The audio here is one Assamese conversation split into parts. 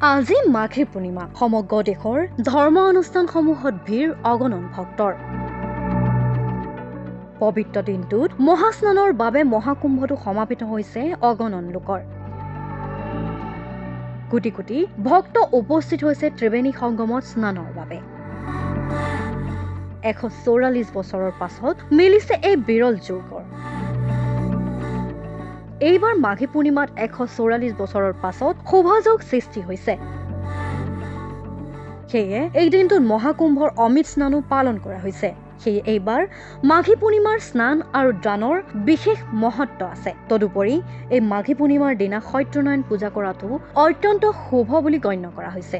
আজি মাঘী পূৰ্ণিমা সমগ্ৰ দেশৰ ধৰ্ম অনুষ্ঠানসমূহত ভিৰ অগণন ভক্তৰ। পবিত্ৰ দিনটোত মহাস্নানৰ বাবে মহাকুম্ভতো সমাপিত হৈছে অগণন লোকৰ। কোটি কোটি ভক্ত উপস্থিত হৈছে ত্ৰিবেণী সংগমত স্নানৰ বাবে। ১৪৪ বছৰৰ পাছত মিলিছে এই বিৰল যোগৰ। এইবাৰ মাঘী পূৰ্ণিমাত ১৪৪ বছৰৰ পাছত শুভযোগ সৃষ্টি হৈছে। সেয়ে এই দিনটোত মহাকুম্ভৰ অমৃত স্নানো পালন কৰা হৈছে। সেয়ে এইবাৰ মাঘী পূৰ্ণিমাৰ স্নান আৰু দানৰ বিশেষ মহত্ব আছে। তদুপৰি এই মাঘী পূৰ্ণিমাৰ দিনা সত্যনাৰায়ণ পূজা কৰাটো অত্যন্ত শুভ বুলি গণ্য কৰা হৈছে।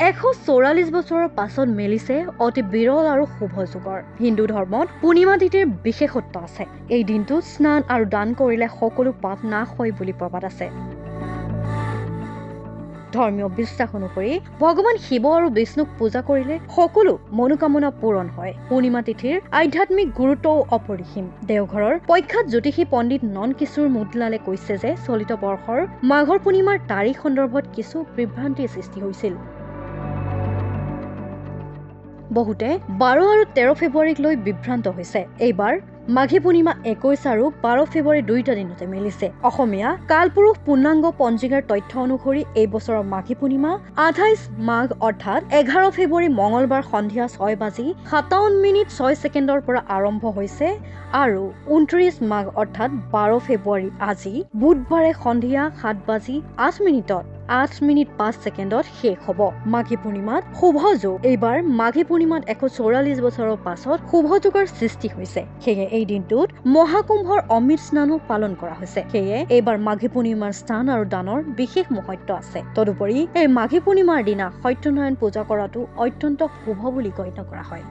১৪৪ বছৰৰ পাছত মেলিছে অতি বিৰল আৰু শুভ যুগৰ। হিন্দু ধৰ্মত পূৰ্ণিমা তিথিৰ বিশেষত্ব আছে। এই দিনটোত স্নান আৰু দান কৰিলে সকলো পাপ নাশ হয় বুলি প্ৰবাদ আছে। ধৰ্মীয় বিশ্বাস অনুসৰি ভগৱান শিৱ আৰু বিষ্ণুক পূজা কৰিলে সকলো মনোকামনা পূৰণ হয়। পূৰ্ণিমা তিথিৰ আধ্যাত্মিক গুৰুত্বও অপৰিসীম। দেওঘৰৰ প্ৰখ্যাত জ্যোতিষী পণ্ডিত নন কিশোৰ মুদলালে কৈছে যে চলিত বৰ্ষৰ মাঘৰ পূৰ্ণিমাৰ তাৰিখ সন্দৰ্ভত কিছু বিভ্ৰান্তিৰ সৃষ্টি হৈছিল। বহুতে ১২ আৰু ১৩ ফেব্ৰুৱাৰীক লৈ বিভ্ৰান্ত হৈছে। এইবাৰ মাঘী পূৰ্ণিমা ২১ আৰু ১২ ফেব্ৰুৱাৰী দুয়োটা দিনতে মিলিছে। অসমীয়া কালপুৰুষ পূৰ্ণাংগ পঞ্জিকাৰ তথ্য অনুসৰি এই বছৰৰ মাঘী পূৰ্ণিমা ২৮ মাঘ অৰ্থাৎ ১১ ফেব্ৰুৱাৰী মঙলবাৰ সন্ধিয়া ৬:৫৭:৬ পৰা আৰম্ভ হৈছে আৰু ২৯ মাঘ অৰ্থাৎ ১২ ফেব্ৰুৱাৰী আজি বুধবাৰে সন্ধিয়া ৭:০৮ 8:০৫ শেষ হ'ব। মাঘী পূৰ্ণিমাত শুভযোগ। এইবাৰ মাঘী পূৰ্ণিমাত ১৪৪ বছৰৰ পাছত শুভযোগৰ সৃষ্টি হৈছে। সেয়ে এই দিনটোত মহাকুম্ভৰ অমৃত স্নানো পালন কৰা হৈছে। সেয়ে এইবাৰ মাঘী পূৰ্ণিমাৰ স্নান আৰু দানৰ বিশেষ মহত্ব আছে। তদুপৰি এই মাঘী পূৰ্ণিমাৰ দিনা সত্যনাৰায়ণ পূজা কৰাটো অত্যন্ত শুভ বুলি গণ্য কৰা হয়।